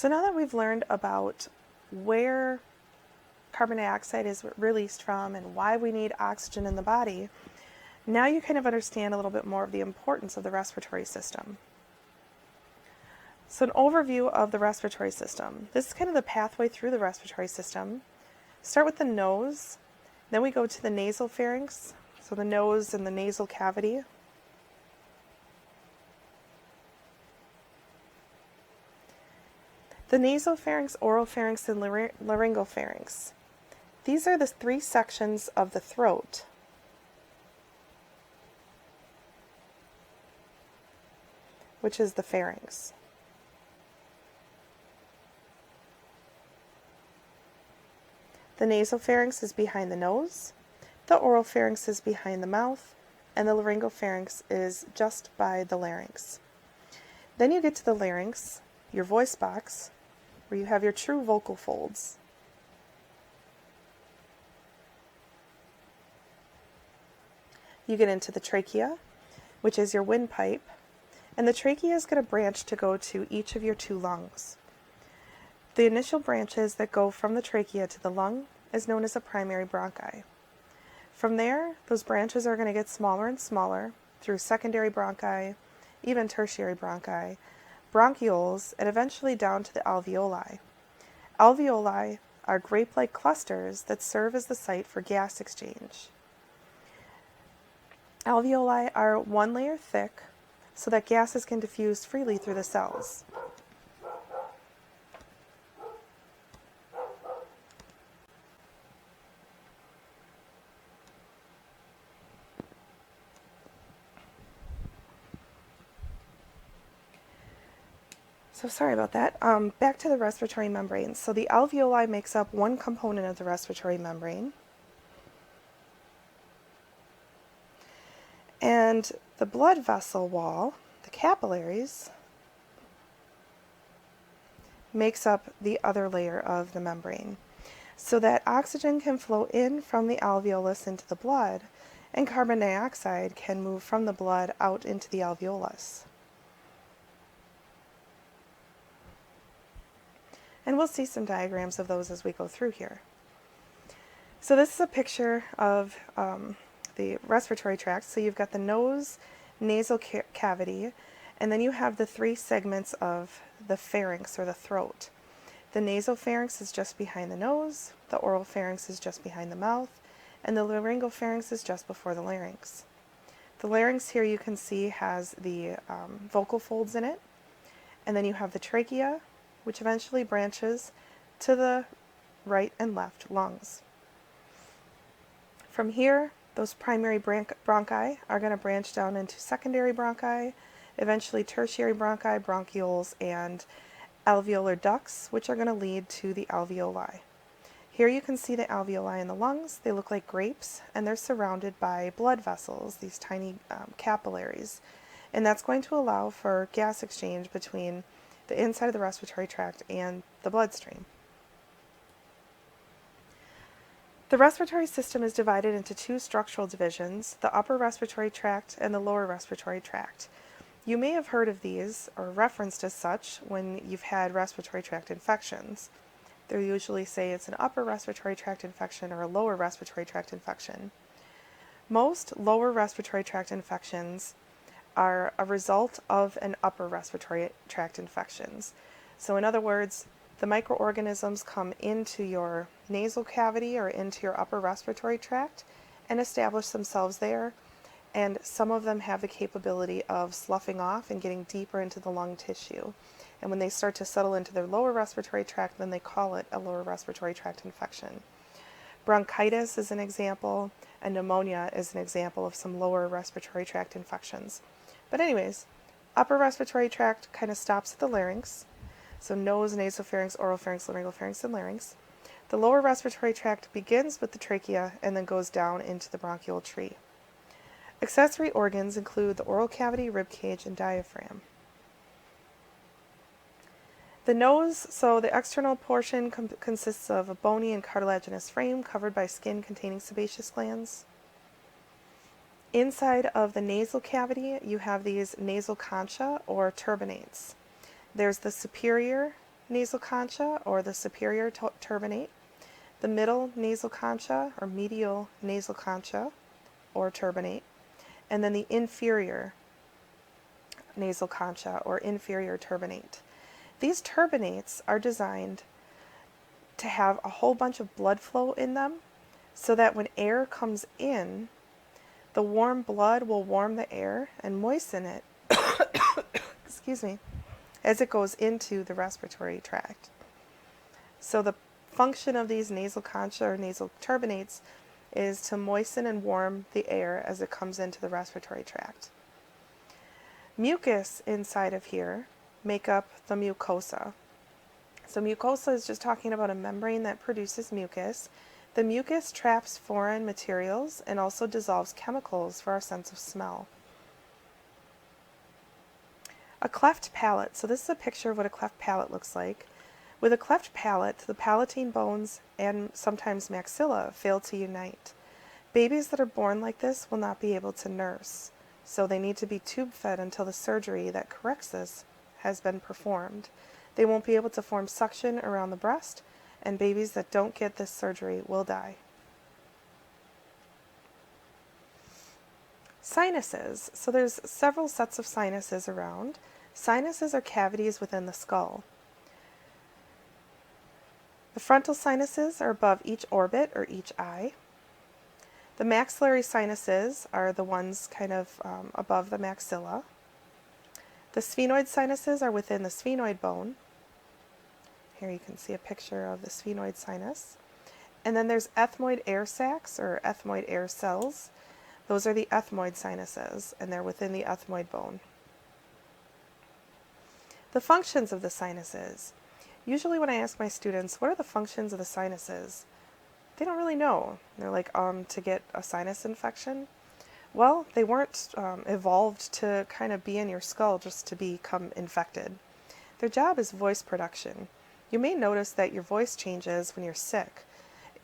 So now that we've learned about where carbon dioxide is released from and why we need oxygen in the body, now you kind of understand a little bit more of the importance of the respiratory system. So an overview of the respiratory system. This is kind of the pathway through the respiratory system. Start with the nose, then we go to the nasal pharynx, so the nose and the nasal cavity. The nasopharynx, oropharynx, and laryngopharynx. These are the three sections of the throat. Which is the pharynx. The nasopharynx is behind the nose, the oropharynx is behind the mouth, and the laryngopharynx is just by the larynx. Then you get to the larynx, your voice box, where you have your true vocal folds. You get into the trachea, which is your windpipe, and the trachea is going to branch to go to each of your two lungs. The initial branches that go from the trachea to the lung is known as a primary bronchi. From there, those branches are going to get smaller and smaller through secondary bronchi, even tertiary bronchi, bronchioles, and eventually down to the alveoli. Alveoli are grape-like clusters that serve as the site for gas exchange. Alveoli are one layer thick so that gases can diffuse freely through the cells. So sorry about that. Back to the respiratory membranes. So the alveoli makes up one component of the respiratory membrane. And the blood vessel wall, the capillaries, makes up the other layer of the membrane, so that oxygen can flow in from the alveolus into the blood, and carbon dioxide can move from the blood out into the alveolus. And we'll see some diagrams of those as we go through here. So this is a picture of the respiratory tract. So you've got the nose, nasal cavity, and then you have the three segments of the pharynx or the throat. The nasopharynx is just behind the nose, the oropharynx is just behind the mouth, and the laryngopharynx is just before the larynx. The larynx here you can see has the vocal folds in it, and then you have the trachea, which eventually branches to the right and left lungs. From here, those primary bronchi are going to branch down into secondary bronchi, eventually tertiary bronchi, bronchioles, and alveolar ducts, which are going to lead to the alveoli. Here you can see the alveoli in the lungs. They look like grapes, and they're surrounded by blood vessels, these tiny capillaries. And that's going to allow for gas exchange between the inside of the respiratory tract and the bloodstream. The respiratory system is divided into two structural divisions, the upper respiratory tract and the lower respiratory tract. You may have heard of these, or referenced as such, when you've had respiratory tract infections. They usually say it's an upper respiratory tract infection or a lower respiratory tract infection. Most lower respiratory tract infections are a result of an upper respiratory tract infections. So in other words, the microorganisms come into your nasal cavity or into your upper respiratory tract and establish themselves there, and some of them have the capability of sloughing off and getting deeper into the lung tissue. And when they start to settle into their lower respiratory tract, then they call it a lower respiratory tract infection. Bronchitis is an example, and pneumonia is an example of some lower respiratory tract infections. But anyways, upper respiratory tract kind of stops at the larynx. So nose, nasopharynx, oropharynx, laryngopharynx, and larynx. The lower respiratory tract begins with the trachea and then goes down into the bronchial tree. Accessory organs include the oral cavity, rib cage, and diaphragm. The nose, so the external portion consists of a bony and cartilaginous frame covered by skin containing sebaceous glands. Inside of the nasal cavity, you have these nasal concha or turbinates. There's the superior nasal concha or the superior turbinate, the middle nasal concha or medial nasal concha or turbinate, and then the inferior nasal concha or inferior turbinate. These turbinates are designed to have a whole bunch of blood flow in them so that when air comes in, the warm blood will warm the air and moisten it, excuse me, as it goes into the respiratory tract. So the function of these nasal concha or nasal turbinates is to moisten and warm the air as it comes into the respiratory tract. Mucus inside of here make up the mucosa. So mucosa is just talking about a membrane that produces mucus. The mucus traps foreign materials and also dissolves chemicals for our sense of smell. A cleft palate. So this is a picture of what a cleft palate looks like. With a cleft palate, the palatine bones and sometimes maxilla fail to unite. Babies that are born like this will not be able to nurse, so they need to be tube fed until the surgery that corrects this has been performed. They won't be able to form suction around the breast, and babies that don't get this surgery will die. Sinuses. So there's several sets of sinuses around. Sinuses are cavities within the skull. The frontal sinuses are above each orbit or each eye. The maxillary sinuses are the ones kind of above the maxilla. The sphenoid sinuses are within the sphenoid bone. Here you can see a picture of the sphenoid sinus. And then there's ethmoid air sacs or ethmoid air cells. Those are the ethmoid sinuses, and they're within the ethmoid bone. The functions of the sinuses. Usually when I ask my students, what are the functions of the sinuses? They don't really know. They're like, to get a sinus infection? Well, they weren't evolved to kind of be in your skull just to become infected. Their job is voice production. You may notice that your voice changes when you're sick.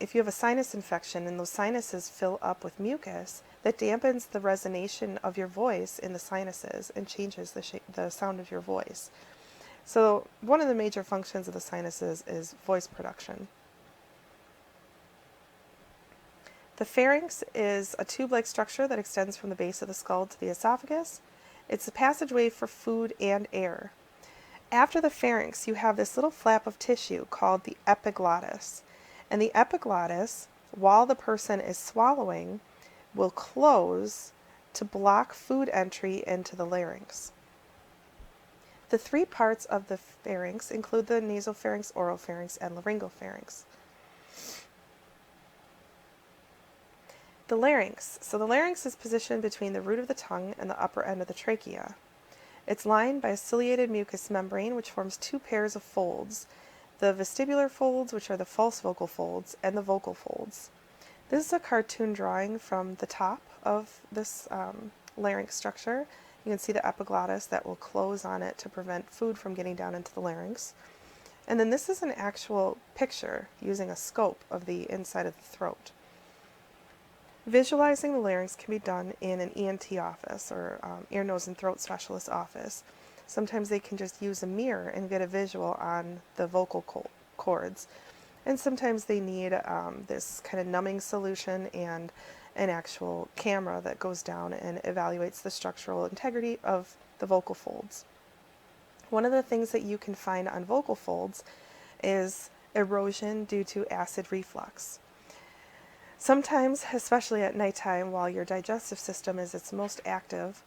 If you have a sinus infection and those sinuses fill up with mucus, that dampens the resonation of your voice in the sinuses and changes the sound of your voice. So one of the major functions of the sinuses is voice production. The pharynx is a tube-like structure that extends from the base of the skull to the esophagus. It's the passageway for food and air. After the pharynx, you have this little flap of tissue called the epiglottis. And the epiglottis, while the person is swallowing, will close to block food entry into the larynx. The three parts of the pharynx include the nasopharynx, oropharynx, and laryngopharynx. The larynx. So the larynx is positioned between the root of the tongue and the upper end of the trachea. It's lined by a ciliated mucous membrane which forms two pairs of folds, the vestibular folds, which are the false vocal folds, and the vocal folds. This is a cartoon drawing from the top of this larynx structure. You can see the epiglottis that will close on it to prevent food from getting down into the larynx. And then this is an actual picture using a scope of the inside of the throat. Visualizing the larynx can be done in an ENT office or ear, nose, and throat specialist office. Sometimes they can just use a mirror and get a visual on the vocal cords. And sometimes they need this kind of numbing solution and an actual camera that goes down and evaluates the structural integrity of the vocal folds. One of the things that you can find on vocal folds is erosion due to acid reflux. Sometimes, especially at nighttime while your digestive system is its most active,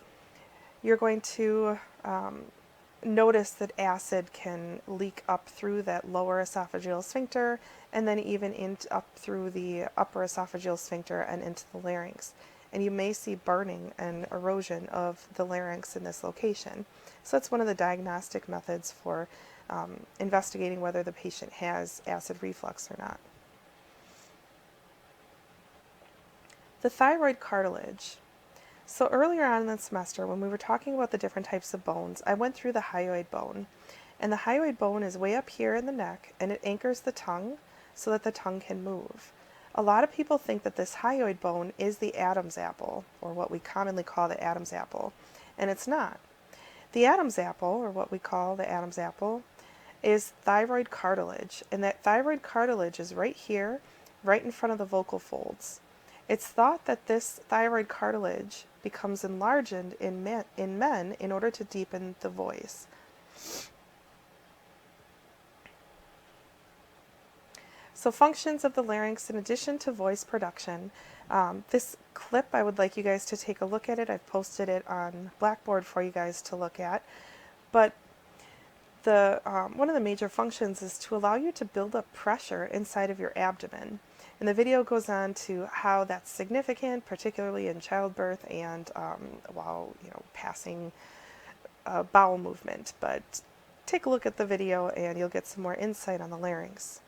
you're going to notice that acid can leak up through that lower esophageal sphincter and then even up through the upper esophageal sphincter and into the larynx. And you may see burning and erosion of the larynx in this location. So that's one of the diagnostic methods for investigating whether the patient has acid reflux or not. The thyroid cartilage. So earlier on in the semester, when we were talking about the different types of bones, I went through the hyoid bone. And the hyoid bone is way up here in the neck, and it anchors the tongue so that the tongue can move. A lot of people think that this hyoid bone is the Adam's apple, or what we commonly call the Adam's apple, and it's not. The Adam's apple, or what we call the Adam's apple, is thyroid cartilage, and that thyroid cartilage is right here, right in front of the vocal folds. It's thought that this thyroid cartilage becomes enlarged in men in order to deepen the voice. So functions of the larynx in addition to voice production. This clip, I would like you guys to take a look at it. I've posted it on Blackboard for you guys to look at. But one of the major functions is to allow you to build up pressure inside of your abdomen. And the video goes on to how that's significant, particularly in childbirth and while passing bowel movement. But take a look at the video and you'll get some more insight on the larynx.